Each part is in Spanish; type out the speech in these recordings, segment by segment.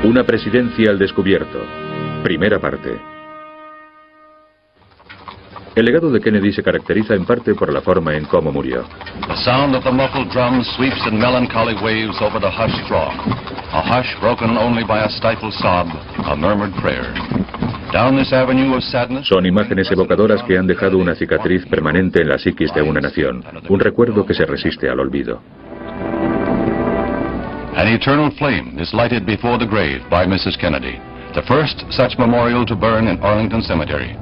Una presidencia al descubierto. Primera parte. El legado de Kennedy se caracteriza en parte por la forma en cómo murió. The sound of the muffled drum sweeps in melancholy waves over the hushed throng. A hush broken only by a stifled sob, a murmured prayer. Down this avenue of sadness. Son imágenes evocadoras que han dejado una cicatriz permanente en la psiquis de una nación, un recuerdo que se resiste al olvido. An eternal flame is lighted before the grave by Mrs. Kennedy, the first such memorial to burn in Arlington Cemetery.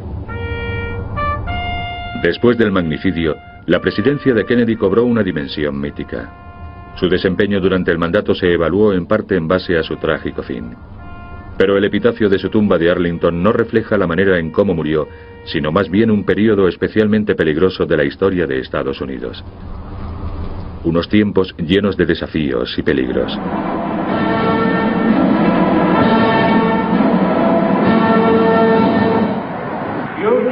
Después del magnicidio, la presidencia de Kennedy cobró una dimensión mítica. Su desempeño durante el mandato se evaluó en parte en base a su trágico fin. Pero el epitafio de su tumba de Arlington no refleja la manera en cómo murió, sino más bien un periodo especialmente peligroso de la historia de Estados Unidos. Unos tiempos llenos de desafíos y peligros.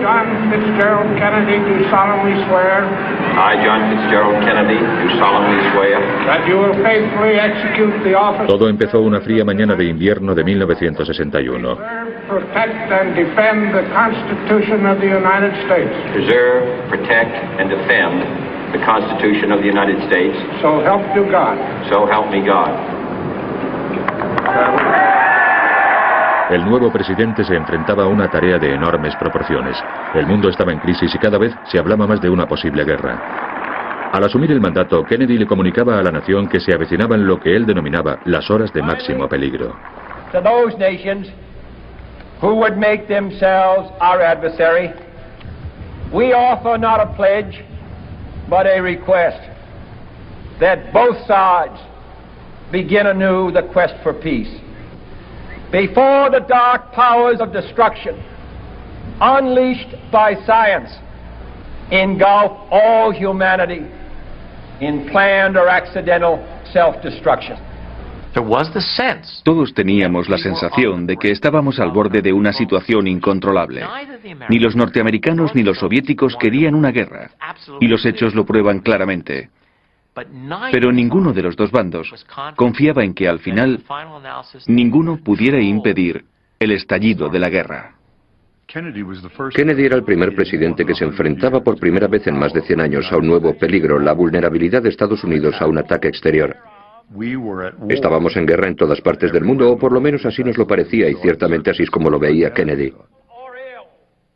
John Fitzgerald Kennedy, do solemnly swear. I, John Fitzgerald Kennedy, do solemnly swear. That you will faithfully execute the office. Todo empezó una fría mañana de invierno de 1961. Protect and defend the Constitution of the United States. Preserve, protect, and defend the Constitution of the United States. So help you God. So help me God. El nuevo presidente se enfrentaba a una tarea de enormes proporciones. El mundo estaba en crisis y cada vez se hablaba más de una posible guerra. Al asumir el mandato, Kennedy le comunicaba a la nación que se avecinaban lo que él denominaba las horas de máximo peligro. To those nations who would make themselves our adversary, we offer not a pledge, but a request that both sides begin anew the quest for peace. Before the dark powers of destruction, unleashed by science, engulf all humanity in planned or accidental self-destruction. Todos teníamos la sensación de que estábamos al borde de una situación incontrolable. Ni los norteamericanos ni los soviéticos querían una guerra, y los hechos lo prueban claramente. Pero ninguno de los dos bandos confiaba en que al final ninguno pudiera impedir el estallido de la guerra. Kennedy era el primer presidente que se enfrentaba por primera vez en más de 100 años a un nuevo peligro, la vulnerabilidad de Estados Unidos a un ataque exterior. Estábamos en guerra en todas partes del mundo, o por lo menos así nos lo parecía, y ciertamente así es como lo veía Kennedy.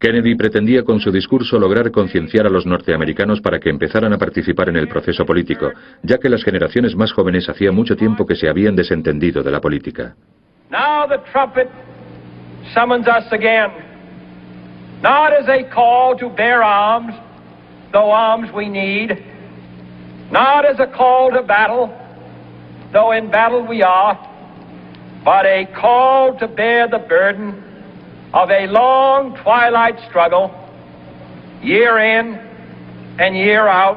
Kennedy pretendía con su discurso lograr concienciar a los norteamericanos para que empezaran a participar en el proceso político, ya que las generaciones más jóvenes hacía mucho tiempo que se habían desentendido de la política. Now the trumpet summons us again, not as a call to bear arms, though arms we need, not as a call to battle, though in battle we are, but a call to bear the burden of a long twilight struggle, year in and year out,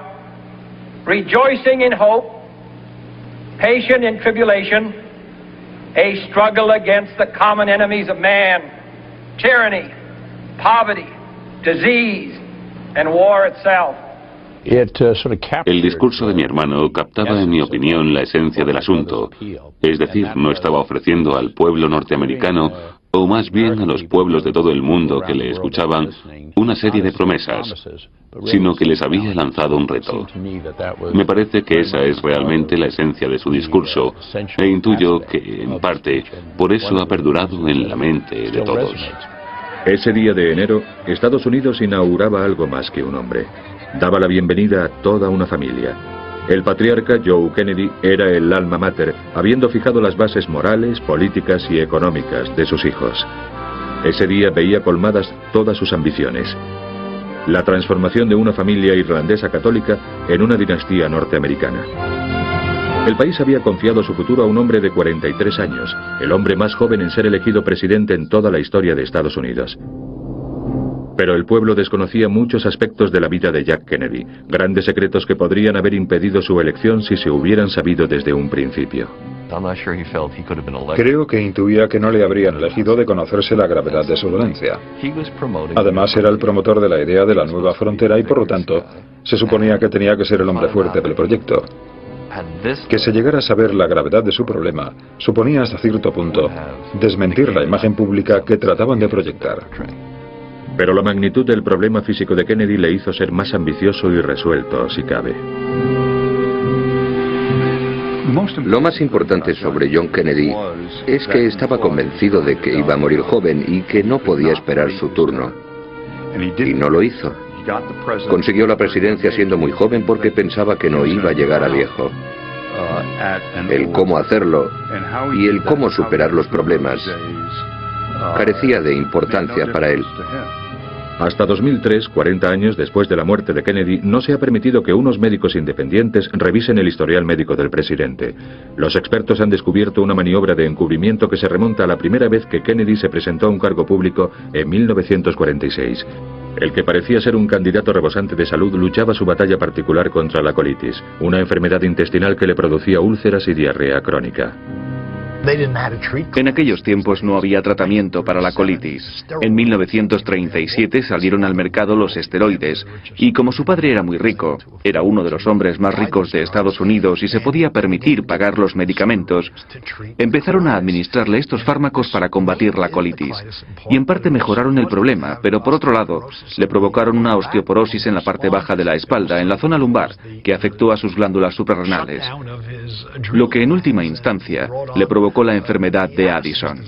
rejoicing in hope, patient in tribulation, a struggle against the common enemies of man, tyranny, poverty, disease, and war itself. El discurso de mi hermano captaba, en mi opinión, la esencia del asunto. Es decir, no estaba ofreciendo al pueblo norteamericano, o más bien a los pueblos de todo el mundo que le escuchaban, una serie de promesas, sino que les había lanzado un reto. Me parece que esa es realmente la esencia de su discurso, e intuyo que, en parte, por eso ha perdurado en la mente de todos. Ese día de enero, Estados Unidos inauguraba algo más que un hombre. Daba la bienvenida a toda una familia. El patriarca Joe Kennedy era el alma mater, habiendo fijado las bases morales, políticas y económicas de sus hijos. Ese día veía colmadas todas sus ambiciones. La transformación de una familia irlandesa católica en una dinastía norteamericana. El país había confiado su futuro a un hombre de 43 años, el hombre más joven en ser elegido presidente en toda la historia de Estados Unidos. Pero el pueblo desconocía muchos aspectos de la vida de Jack Kennedy, grandes secretos que podrían haber impedido su elección si se hubieran sabido desde un principio. Creo que intuía que no le habrían elegido de conocerse la gravedad de su dolencia. Además, era el promotor de la idea de la nueva frontera y, por lo tanto, se suponía que tenía que ser el hombre fuerte del proyecto. Que se llegara a saber la gravedad de su problema suponía hasta cierto punto desmentir la imagen pública que trataban de proyectar. Pero la magnitud del problema físico de Kennedy le hizo ser más ambicioso y resuelto, si cabe. Lo más importante sobre John Kennedy es que estaba convencido de que iba a morir joven y que no podía esperar su turno. Y no lo hizo. Consiguió la presidencia siendo muy joven porque pensaba que no iba a llegar a viejo. El cómo hacerlo y el cómo superar los problemas carecía de importancia para él. Hasta 2003, 40 años después de la muerte de Kennedy, no se ha permitido que unos médicos independientes revisen el historial médico del presidente. Los expertos han descubierto una maniobra de encubrimiento que se remonta a la primera vez que Kennedy se presentó a un cargo público en 1946. El que parecía ser un candidato rebosante de salud luchaba su batalla particular contra la colitis, una enfermedad intestinal que le producía úlceras y diarrea crónica. En aquellos tiempos no había tratamiento para la colitis. En 1937 salieron al mercado los esteroides y como su padre era muy rico, era uno de los hombres más ricos de Estados Unidos y se podía permitir pagar los medicamentos, empezaron a administrarle estos fármacos para combatir la colitis. Y en parte mejoraron el problema, pero por otro lado, le provocaron una osteoporosis en la parte baja de la espalda, en la zona lumbar, que afectó a sus glándulas suprarrenales, lo que en última instancia le provocó la enfermedad de Addison.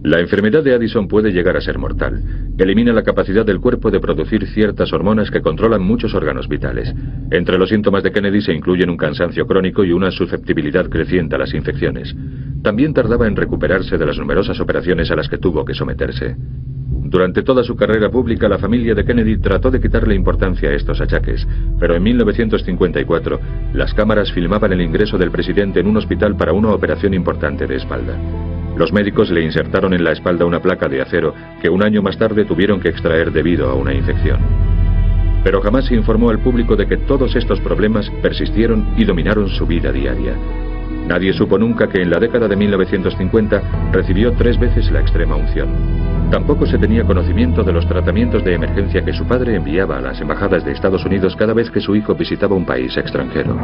La enfermedad de Addison puede llegar a ser mortal. Elimina la capacidad del cuerpo de producir ciertas hormonas que controlan muchos órganos vitales. Entre los síntomas de Kennedy se incluyen un cansancio crónico y una susceptibilidad creciente a las infecciones. También tardaba en recuperarse de las numerosas operaciones a las que tuvo que someterse. Durante toda su carrera pública, la familia de Kennedy trató de quitarle importancia a estos achaques, pero en 1954, las cámaras filmaban el ingreso del presidente en un hospital para una operación importante de espalda. Los médicos le insertaron en la espalda una placa de acero que un año más tarde tuvieron que extraer debido a una infección. Pero jamás se informó al público de que todos estos problemas persistieron y dominaron su vida diaria. Nadie supo nunca que en la década de 1950 recibió 3 veces la extrema unción. Tampoco se tenía conocimiento de los tratamientos de emergencia que su padre enviaba a las embajadas de Estados Unidos cada vez que su hijo visitaba un país extranjero.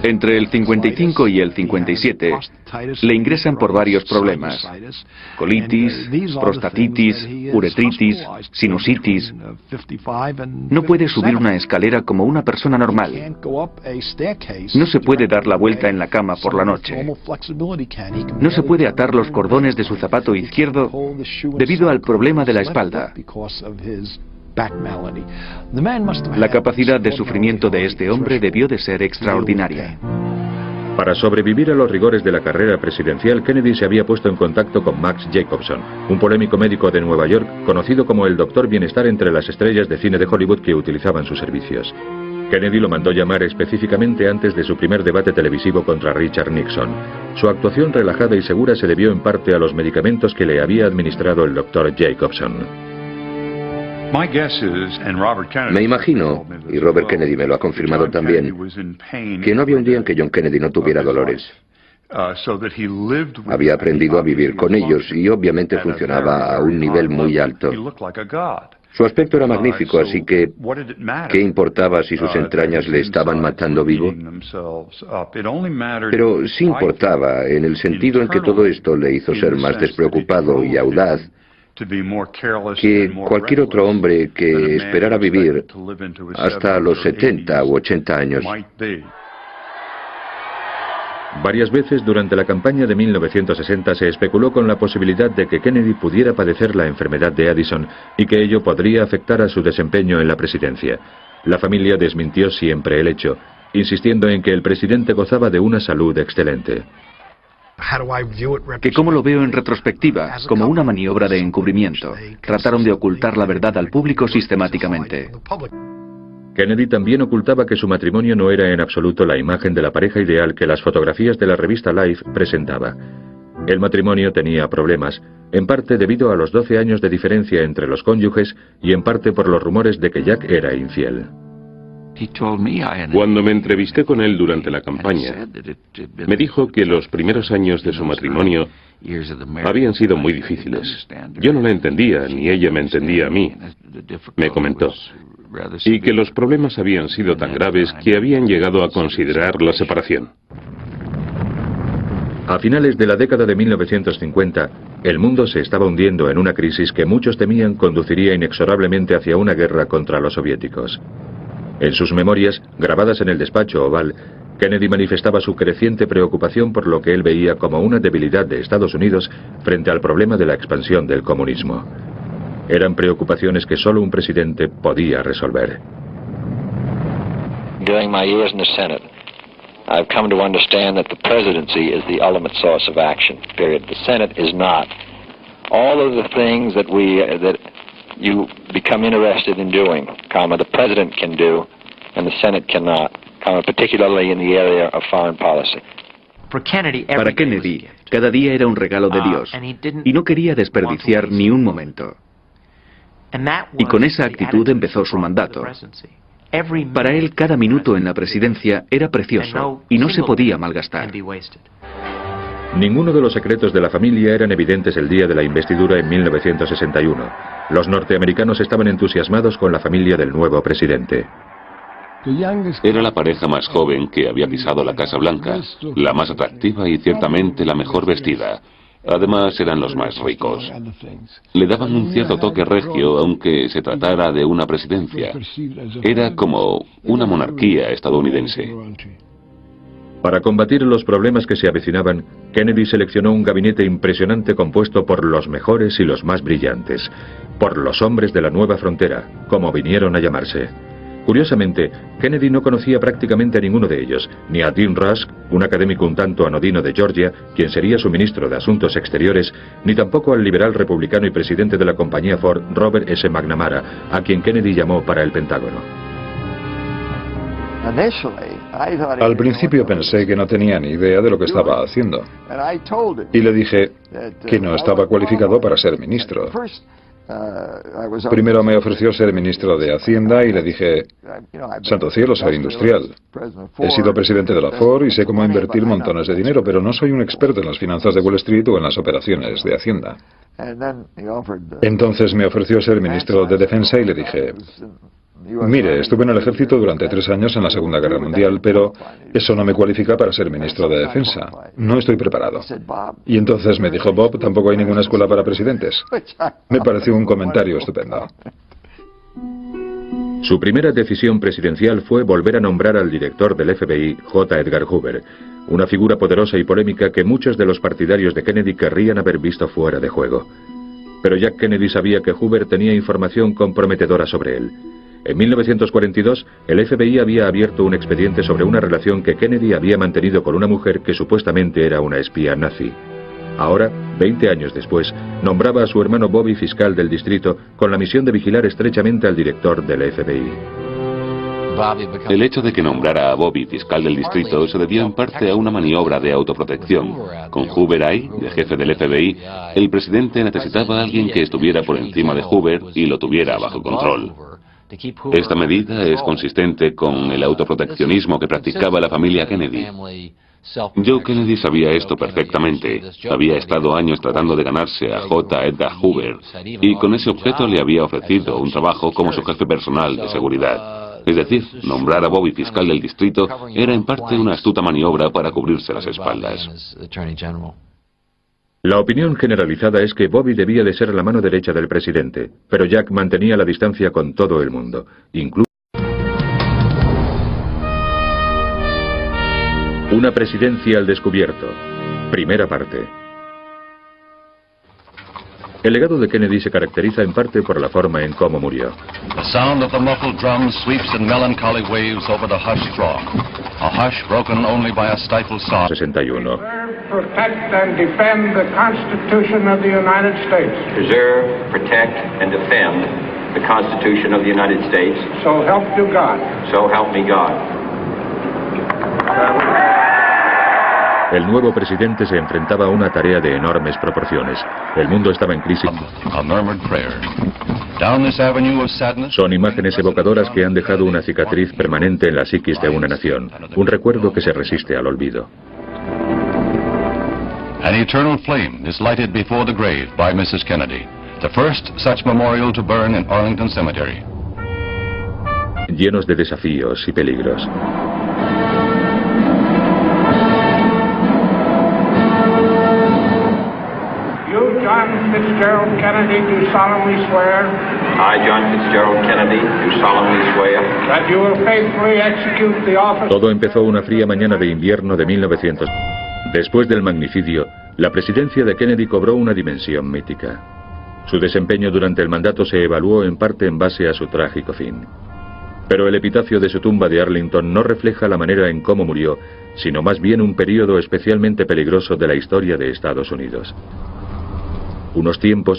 Entre el 55 y el 57 le ingresan por varios problemas: colitis, prostatitis, uretritis, sinusitis. No puede subir una escalera como una persona normal. No se puede dar la vuelta en la cama por la noche. No se puede atar los cordones de su zapato izquierdo debido al problema de la espalda. La capacidad de sufrimiento de este hombre debió de ser extraordinaria. Para sobrevivir a los rigores de la carrera presidencial, Kennedy se había puesto en contacto con Max Jacobson, un polémico médico de Nueva York, conocido como el Doctor Bienestar entre las estrellas de cine de Hollywood que utilizaban sus servicios. Kennedy lo mandó llamar específicamente antes de su primer debate televisivo contra Richard Nixon. Su actuación relajada y segura se debió en parte a los medicamentos que le había administrado el Dr. Jacobson. Me imagino, y Robert Kennedy me lo ha confirmado también, que no había un día en que John Kennedy no tuviera dolores. Había aprendido a vivir con ellos y obviamente funcionaba a un nivel muy alto. Su aspecto era magnífico, así que ¿qué importaba si sus entrañas le estaban matando vivo? Pero sí importaba en el sentido en que todo esto le hizo ser más despreocupado y audaz que cualquier otro hombre que esperara vivir hasta los 70 u 80 años. Varias veces durante la campaña de 1960 se especuló con la posibilidad de que Kennedy pudiera padecer la enfermedad de Addison y que ello podría afectar a su desempeño en la presidencia. La familia desmintió siempre el hecho, insistiendo en que el presidente gozaba de una salud excelente. ¿Que cómo lo veo en retrospectiva? Como una maniobra de encubrimiento. Trataron de ocultar la verdad al público sistemáticamente. Kennedy también ocultaba que su matrimonio no era en absoluto la imagen de la pareja ideal que las fotografías de la revista Life presentaba. El matrimonio tenía problemas, en parte debido a los 12 años de diferencia entre los cónyuges y en parte por los rumores de que Jack era infiel. Cuando me entrevisté con él durante la campaña, me dijo que los primeros años de su matrimonio habían sido muy difíciles. Yo no la entendía, ni ella me entendía a mí, me comentó. Y que los problemas habían sido tan graves que habían llegado a considerar la separación. A finales de la década de 1950, el mundo se estaba hundiendo en una crisis que muchos temían conduciría inexorablemente hacia una guerra contra los soviéticos. En sus memorias, grabadas en el despacho Oval, Kennedy manifestaba su creciente preocupación por lo que él veía como una debilidad de Estados Unidos frente al problema de la expansión del comunismo. Eran preocupaciones que solo un presidente podía resolver. During my years in the Senate, I've come to understand that the presidency is the ultimate source of action, period. The Senate is not. All of the things that you become interested in doing, the president can do, and the Senate cannot, particularly in the area of foreign policy. Para Kennedy, cada día era un regalo de Dios, y no quería desperdiciar ni un momento. Y con esa actitud empezó su mandato. Para él, cada minuto en la presidencia era precioso, y no se podía malgastar. Ninguno de los secretos de la familia eran evidentes el día de la investidura en 1961. Los norteamericanos estaban entusiasmados con la familia del nuevo presidente. Era la pareja más joven que había pisado la Casa Blanca, la más atractiva y ciertamente la mejor vestida. Además, eran los más ricos. Le daban un cierto toque regio, aunque se tratara de una presidencia. Era como una monarquía estadounidense. Para combatir los problemas que se avecinaban, Kennedy seleccionó un gabinete impresionante compuesto por los mejores y los más brillantes, por los hombres de la nueva frontera, como vinieron a llamarse. Curiosamente, Kennedy no conocía prácticamente a ninguno de ellos, ni a Dean Rusk, un académico un tanto anodino de Georgia, quien sería su ministro de Asuntos Exteriores, ni tampoco al liberal republicano y presidente de la compañía Ford, Robert S. McNamara, a quien Kennedy llamó para el Pentágono. Al principio pensé que no tenía ni idea de lo que estaba haciendo. Y le dije que no estaba cualificado para ser ministro. Primero me ofreció ser ministro de Hacienda y le dije, santo cielo, soy industrial. He sido presidente de la Ford y sé cómo invertir montones de dinero, pero no soy un experto en las finanzas de Wall Street o en las operaciones de Hacienda. Entonces me ofreció ser ministro de Defensa y le dije, mire, estuve en el ejército durante 3 años en la Segunda Guerra Mundial, pero eso no me cualifica para ser ministro de Defensa. No estoy preparado. Y entonces me dijo, Bob, tampoco hay ninguna escuela para presidentes. Me pareció un comentario estupendo. Su primera decisión presidencial fue volver a nombrar al director del FBI, J. Edgar Hoover, una figura poderosa y polémica que muchos de los partidarios de Kennedy querrían haber visto fuera de juego. Pero Jack Kennedy sabía que Hoover tenía información comprometedora sobre él. En 1942, el FBI había abierto un expediente sobre una relación que Kennedy había mantenido con una mujer que supuestamente era una espía nazi. Ahora, 20 años después, nombraba a su hermano Bobby fiscal del distrito con la misión de vigilar estrechamente al director del FBI. El hecho de que nombrara a Bobby fiscal del distrito se debió en parte a una maniobra de autoprotección. Con Hoover ahí, de jefe del FBI, el presidente necesitaba a alguien que estuviera por encima de Hoover y lo tuviera bajo control. Esta medida es consistente con el autoproteccionismo que practicaba la familia Kennedy. Joe Kennedy sabía esto perfectamente. Había estado años tratando de ganarse a J. Edgar Hoover y con ese objeto le había ofrecido un trabajo como su jefe personal de seguridad. Es decir, nombrar a Bobby fiscal del distrito era en parte una astuta maniobra para cubrirse las espaldas. La opinión generalizada es que Bobby debía de ser la mano derecha del presidente, pero Jack mantenía la distancia con todo el mundo, incluso una presidencia al descubierto. Primera parte. El legado de Kennedy se caracteriza en parte por la forma en cómo murió. The sound of the muffled drums sweeps in melancholy waves over the hushed rock, a hush broken only by a stifled sob. 61. Protect and defend the Constitution of the United States. Preserve, protect, and defend the Constitution of the United States. So help you God. So help me God. El nuevo presidente se enfrentaba a una tarea de enormes proporciones. El mundo estaba en crisis. Son imágenes evocadoras que han dejado una cicatriz permanente en la psiquis de una nación, un recuerdo que se resiste al olvido. An eternal flame is lighted before the grave by Mrs. Kennedy, the first such memorial to burn in Arlington Cemetery. Llenos de desafíos y peligros. John Fitzgerald Kennedy, do solemnly swear. I, John Fitzgerald Kennedy, do solemnly swear. That you will faithfully execute the office. Todo empezó una fría mañana de invierno de 1900. Después del magnicidio, la presidencia de Kennedy cobró una dimensión mítica. Su desempeño durante el mandato se evaluó en parte en base a su trágico fin. Pero el epitafio de su tumba de Arlington no refleja la manera en cómo murió, sino más bien un periodo especialmente peligroso de la historia de Estados Unidos. Unos tiempos